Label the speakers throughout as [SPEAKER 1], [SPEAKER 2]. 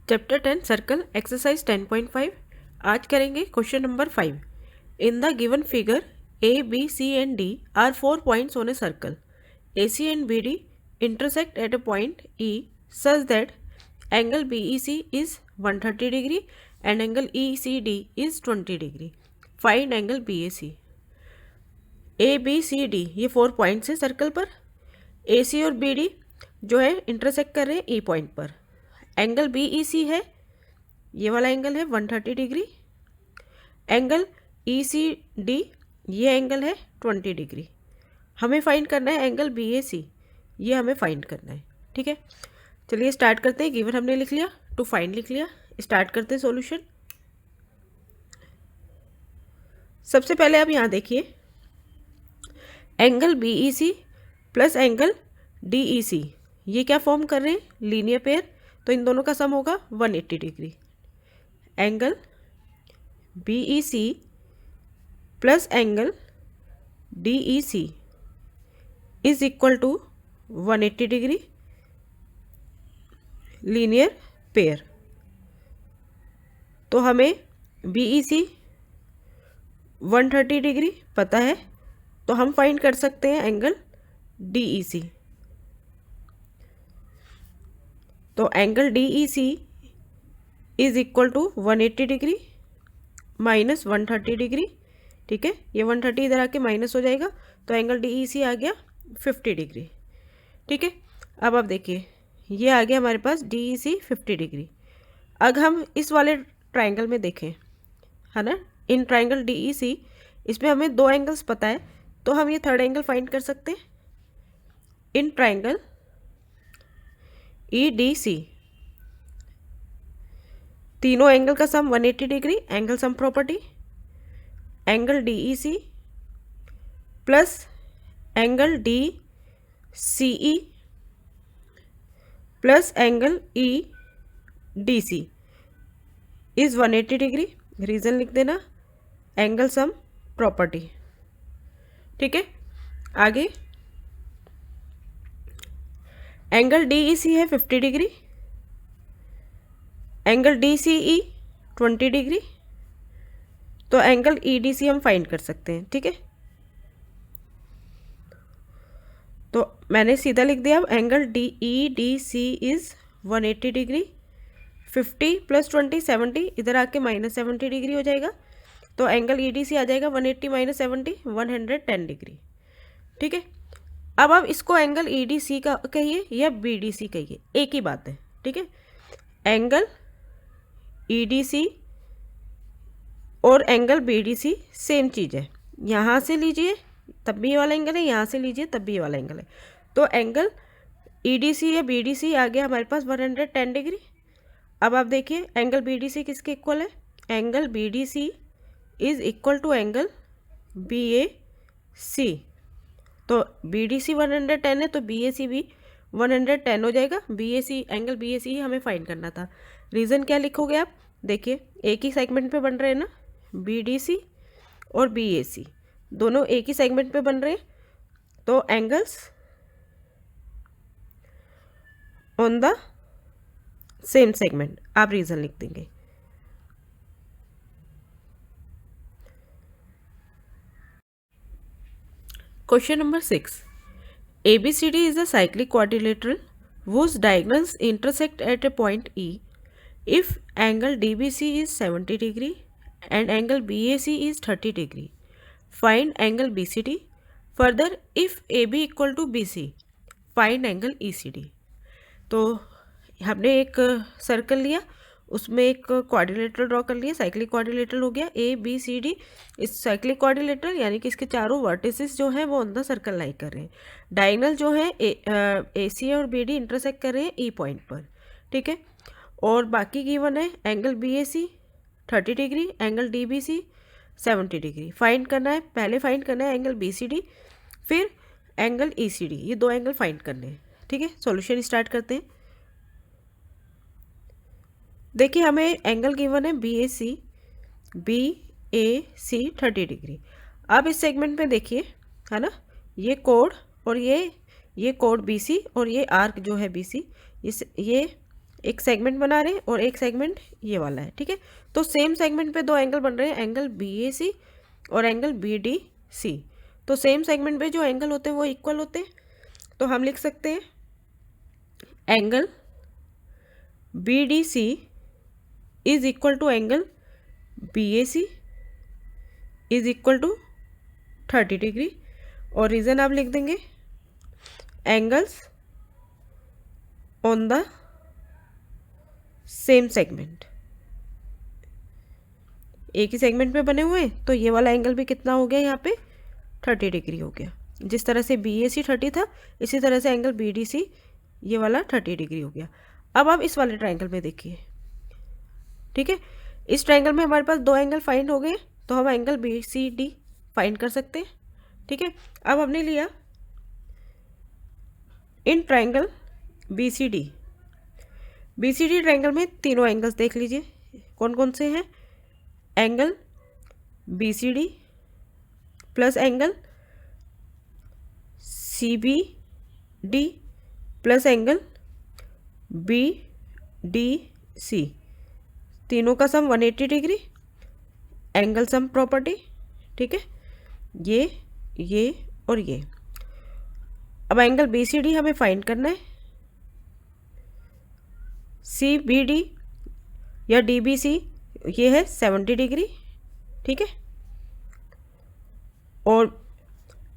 [SPEAKER 1] Chapter 10 circle exercise 10.5 आज करेंगे question number 5। In the given figure A B C and D are 4 points on a circle A C and B D intersect at a point E such that angle B E C is 130 degree and angle E C D is 20 degree. Find angle B A C. A B C D ये 4 points हैं circle पर। ए सी और B D जो है intersect कर रहे हैं E point पर। एंगल बी ई सी है, ये वाला एंगल है 130 degree. Angle E C D ये एंगल है 20 डिग्री। हमें फाइंड करना है एंगल बी ए सी, ये हमें फाइंड करना है। ठीक है, चलिए स्टार्ट करते हैं। गिवन हमने लिख लिया, टू फाइंड लिख लिया, स्टार्ट करते हैं सॉल्यूशन। सबसे पहले आप यहाँ देखिए, angle B E C plus angle D E C ये क्या फॉर्म कर रहे हैं, लीनियर पेयर, तो इन दोनों का सम होगा 180 degree. Angle B E C plus angle D E C is equal to 180 degree, linear pair. तो हमें बी ई सी 130 डिग्री पता है, तो हम फाइंड कर सकते हैं एंगल डी ई सी। तो angle D E C is equal to 180 degree minus 130 degree. ठीक है, ये 130 इधर आके माइनस हो जाएगा, तो एंगल डी ई सी आ गया 50 डिग्री। ठीक है, अब आप देखिए, ये आ गया हमारे पास डी ई सी 50 डिग्री। अब हम इस वाले ट्राइंगल में देखें, है ना, इन ट्राइंगल डी ई सी, इसमें हमें 2 एंगल्स पता है, तो हम ये थर्ड एंगल फाइंड कर सकते हैं। इन ट्राइंगल ई डी सी तीनों एंगल का sum 180 degree, angle sum property. Angle D E C plus angle D C E plus angle E D C is 180 degree. Reason लिख देना, एंगल सम प्रॉपर्टी। ठीक है, आगे एंगल डी ई सी है 50 degree, angle D C ई 20 degree, तो angle E D सी हम find कर सकते हैं। ठीक है, तो मैंने सीधा लिख दिया, angle D E D C is 180 degree, 50 plus 20 70, इधर आके माइनस 70 डिग्री हो जाएगा, तो एंगल ई डी सी आ जाएगा 180 माइनस 70 110 डिग्री। ठीक है, अब आप इसको एंगल ई डी सी का कहिए या बी डी सी कहिए, एक ही बात है। ठीक है, एंगल ई डी सी और angle B D C same चीज़ है। यहाँ से लीजिए तब भी ये वाला एंगल है, यहाँ से लीजिए तब भी ये वाला एंगल है, तो एंगल ई डी सी या बी डी सी आ गया हमारे पास 110 डिग्री। अब आप देखिए, एंगल बी डी सी किसके इक्वल है, angle B D C is equal to angle B A C. तो बी डी सी 110 है, तो बी ए सी भी 110 हो जाएगा। B A C, angle B A सी ही हमें फाइंड करना था। रीज़न क्या लिखोगे आप, देखिए एक ही सेगमेंट पे बन रहे हैं ना, बी डी सी और बी ए सी दोनों एक ही सेगमेंट पे बन रहे हैं, तो angles on the same segment, आप रीज़न लिख देंगे। Question number 6. ABCD is a cyclic quadrilateral whose diagonals intersect at a point E. If angle DBC is 70 degree and angle BAC is 30 degree, find angle BCD. Further, if AB equal to BC, find angle ECD. तो हमने एक circle लिया, उसमें एक quadrilateral draw कर लिया, cyclic quadrilateral हो गया ए बी सी डी। इस साइक्लिक क्वाड्रिलेटरल यानी कि इसके चारों वर्टिसेस जो हैं वो ऑन द सर्कल लाई कर रहे हैं। डायगोनल जो है ए सी और बी डी इंटरसेक्ट कर रहे हैं ई पॉइंट पर। ठीक है, और बाकी गिवन है angle B A C 30 degree, angle D B C 70 degree. Find करना है, पहले फाइंड करना है एंगल बी सी डी, फिर एंगल ई सी डी, ये 2 एंगल फाइंड करने हैं। ठीक है, सॉल्यूशन स्टार्ट करते हैं। देखिए, हमें एंगल गिवन है बी ए सी 30 डिग्री। अब इस सेगमेंट में देखिए, है ना, ये कोड और ये कोड बी सी और ये आर्क जो है बी सी, ये एक सेगमेंट बना रहे हैं और एक सेगमेंट ये वाला है, ठीक है। तो सेम सेगमेंट पे दो एंगल बन रहे हैं, एंगल BAC और एंगल BDC। तो सेम सेगमेंट पे जो एंगल होते हैं वो इक्वल होते हैं, तो हम लिख सकते हैं angle BDC is equal to angle BAC is equal to 30 degree. और रीज़न आप लिख देंगे angles on the same segment, एक ही सेगमेंट पे बने हुए हैं, तो ये वाला एंगल भी कितना हो गया यहाँ पे 30 डिग्री हो गया। जिस तरह से BAC 30 था, इसी तरह से एंगल BDC ये वाला 30 डिग्री हो गया। अब आप इस वाले ट्रायंगल में देखिए, ठीक है। इस ट्रायंगल में हमारे पास दो एंगल फाइंड हो गए, तो हम एंगल BCD फाइंड कर सकते हैं, ठीक है। अब हमने लिया इन ट्रायंगल BCD ट्रायंगल में तीनों एंगल्स देख लीजिए कौन कौन से हैं। Angle BCD plus angle CBD plus angle BDC, तीनों का sum 180 degree, angle sum property, ठीक है। ये और ये। अब एंगल BCD हमें फाइंड करना है, CBD या DBC ये है 70 डिग्री, ठीक है। और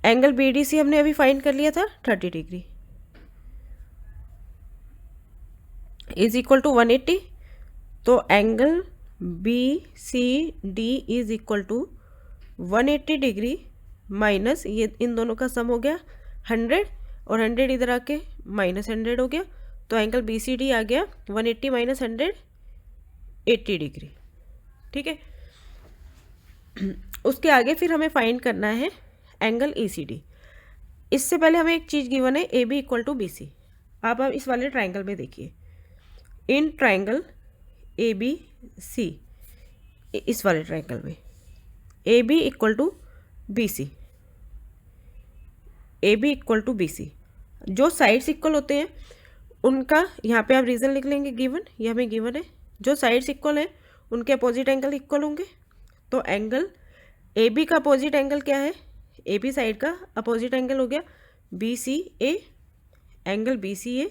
[SPEAKER 1] एंगल BDC हमने अभी फाइंड कर लिया था 30 डिग्री, इज इक्वल टू 180। तो angle BCD is equal to 180 degree minus ये इन दोनों का सम हो गया 100 और 100 इधर आके माइनस 100 हो गया। तो एंगल BCD आ गया 180 माइनस 100 80 डिग्री, ठीक है। उसके आगे फिर हमें फाइंड करना है एंगल ECD। इससे पहले हमें एक चीज़ गिवन है AB इक्वल टू BC। आप इस वाले ट्राइंगल में देखिए, इन ट्राइंगल ABC, इस वाले ट्राइंगल में AB equal to BC, AB equal to BC, जो साइड्स इक्वल होते हैं उनका यहाँ पे आप रीज़न लिख लेंगे गिवन, ये हमें गिवन है। जो साइड्स इक्वल हैं उनके अपोजिट एंगल इक्वल होंगे। तो एंगल AB का अपोजिट एंगल क्या है, AB साइड का अपोजिट एंगल हो गया BCA, एंगल BCA।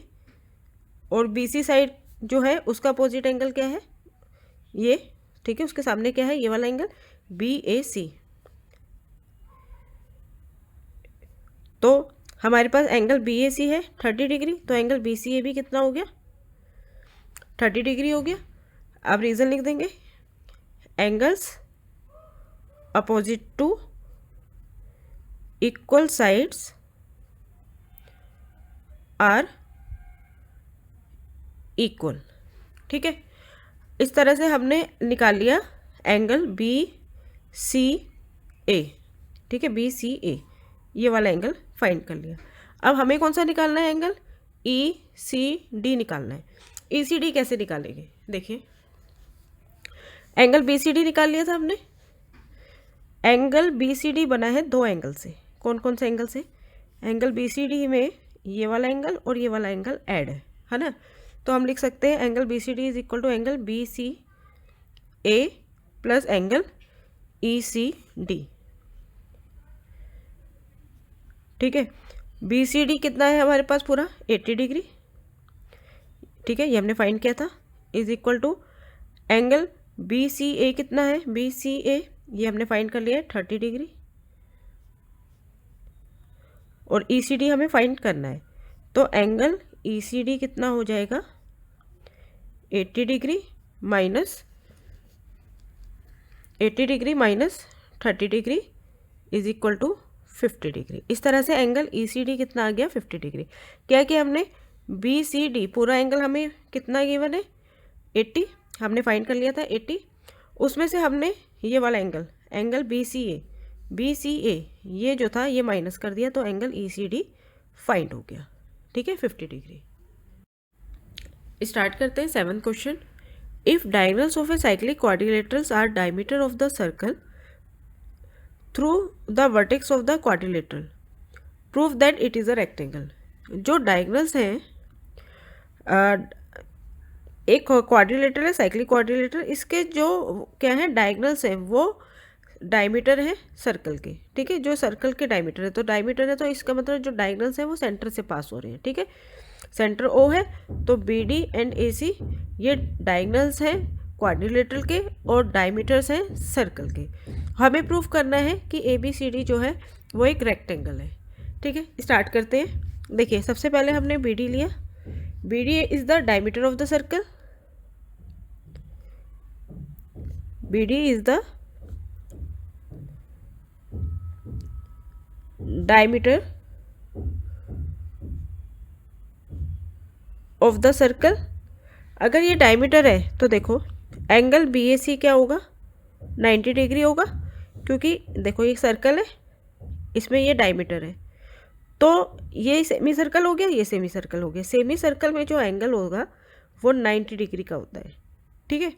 [SPEAKER 1] और BC साइड जो है उसका अपोजिट एंगल क्या है, ये, ठीक है। उसके सामने क्या है, ये वाला एंगल BAC। तो हमारे पास एंगल BAC है 30 डिग्री, तो एंगल BCA भी कितना हो गया 30 डिग्री हो गया। अब रीज़न लिख देंगे angles opposite to equal sides are equal, ठीक है। इस तरह से हमने निकाल लिया एंगल BCA, ठीक है, BCA ये वाला एंगल फाइंड कर लिया। अब हमें कौन सा निकालना है, एंगल ECD निकालना है। ECD कैसे निकालेंगे, देखिए एंगल BCD निकाल लिया था हमने। एंगल BCD बना है दो एंगल से, कौन कौन से एंगल से, एंगल BCD में ये वाला एंगल और ये वाला एंगल ऐड है ना। तो हम लिख सकते हैं angle BCD is equal to angle BCA plus angle ECD, ठीक है। BCD कितना है हमारे पास पूरा 80 डिग्री, ठीक है, ये हमने फाइंड किया था, is equal to angle BCA कितना है, BCA ये हमने फाइंड कर लिया है 30 डिग्री, और ECD हमें फाइंड करना है। तो एंगल ECD कितना हो जाएगा 80 degree minus 30 degree is equal to 50 degree. इस तरह से एंगल ECD कितना आ गया 50 डिग्री। क्या कि हमने BCD पूरा एंगल हमें कितना गिवन है 80, हमने फाइंड कर लिया था 80, उसमें से हमने ये वाला एंगल BCA ये जो था ये माइनस कर दिया, तो एंगल ECD फाइंड हो गया, ठीक है, 50 डिग्री। स्टार्ट करते हैं 7th question. If diagonals of a cyclic quadrilaterals are diameter of the circle through the vertex of the quadrilateral, prove that it is a rectangle. जो डायगोनल्स हैं एक quadrilateral है, साइक्लिक क्वाड्रिलेटरल, इसके जो क्या है डायगोनल्स हैं वो डायमीटर है सर्कल के, ठीक है, जो सर्कल के डायमीटर है, तो डायमीटर है तो इसका मतलब जो डायगोनल्स हैं वो सेंटर से पास हो रहे हैं, ठीक है। सेंटर ओ है तो बी डी एंड ए सी ये डायगोनल्स हैं क्वाड्रिलेटरल के और डायमीटर्स हैं सर्कल के। हमें प्रूफ करना है कि ए बी सी डी जो है वो एक रेक्टेंगल है, ठीक है। स्टार्ट करते हैं। देखिए सबसे पहले हमने बी डी लिया, B D is the diameter of the circle, B D is the diameter of the circle. अगर ये डायमीटर है तो देखो एंगल बी ए सी क्या होगा, 90 डिग्री होगा, क्योंकि देखो ये सर्कल है, इसमें ये डायमीटर है, तो ये सेमी सर्कल हो गया, ये सेमी सर्कल हो गया। सेमी सर्कल में जो एंगल होगा वो 90 डिग्री का होता है, ठीक है।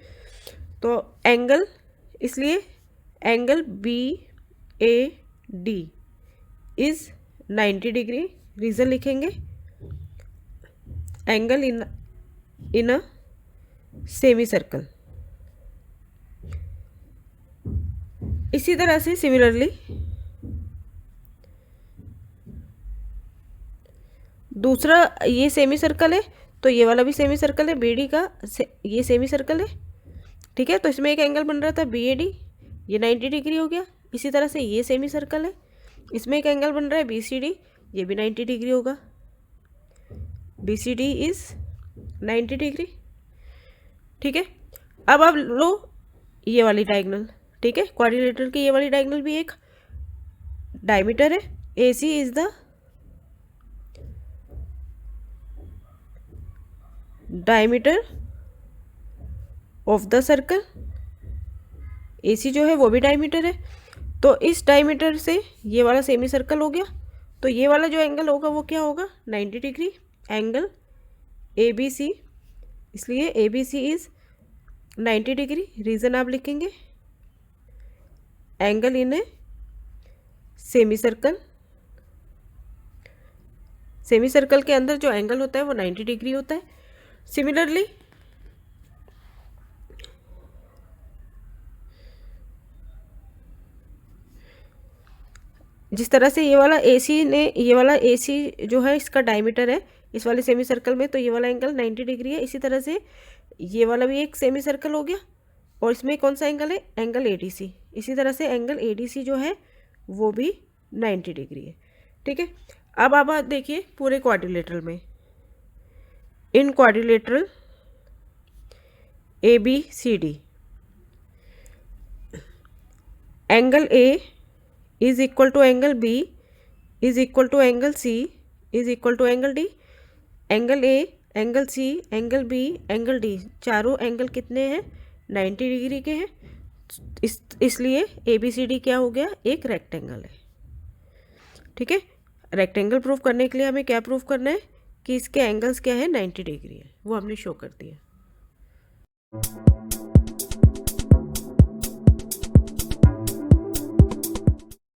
[SPEAKER 1] तो एंगल, इसलिए angle B A D is 90 degree. Reason लिखेंगे, angle in a semi circle. इसी तरह से सिमिलरली दूसरा, ये सेमी सर्कल है तो ये वाला भी सेमी सर्कल है, बी डी का ये सेमी सर्कल है, ठीक है। तो इसमें एक एंगल बन रहा था बी ए डी, ये 90 डिग्री हो गया। इसी तरह से ये सेमी सर्कल है, इसमें एक एंगल बन रहा है बी सी डी, ये भी 90 डिग्री होगा, B C D is 90 degree, ठीक है। अब आप लो ये वाली डायगोनल, ठीक है, क्वाड्रिलेटरल की ये वाली डायगोनल भी एक डायमीटर है, A C is the diameter of the circle, A C जो है वो भी डायमीटर है, तो इस डायमीटर से ये वाला सेमी सर्कल हो गया, तो ये वाला जो एंगल होगा वो क्या होगा, 90 degree, angle A B C, इसलिए A B C is 90 degree. Reason आप लिखेंगे, angle in a semi circle, semi circle के अंदर जो एंगल होता है वो 90 डिग्री होता है। सिमिलरली जिस तरह से ये वाला AC ने, ये वाला AC जो है इसका डायमीटर है इस वाले सेमी सर्कल में, तो ये वाला एंगल 90 डिग्री है। इसी तरह से ये वाला भी एक सेमी सर्कल हो गया और इसमें कौन सा एंगल है, एंगल ADC। इसी तरह से एंगल ADC जो है वो भी 90 डिग्री है, ठीक है। अब आप देखिए पूरे क्वाड्रिलेटरल में, in quadrilateral ABCD, angle A is equal to angle B is equal to angle C is equal to angle D। Angle A, angle C, angle B, angle D, चारों एंगल कितने हैं, 90 डिग्री के हैं। इसलिए ABCD क्या हो गया, एक रेक्टेंगल है, ठीक है। रेक्टेंगल प्रूफ करने के लिए हमें क्या प्रूफ करना है कि इसके एंगल्स क्या है, 90 डिग्री है, वो हमने शो कर दिया।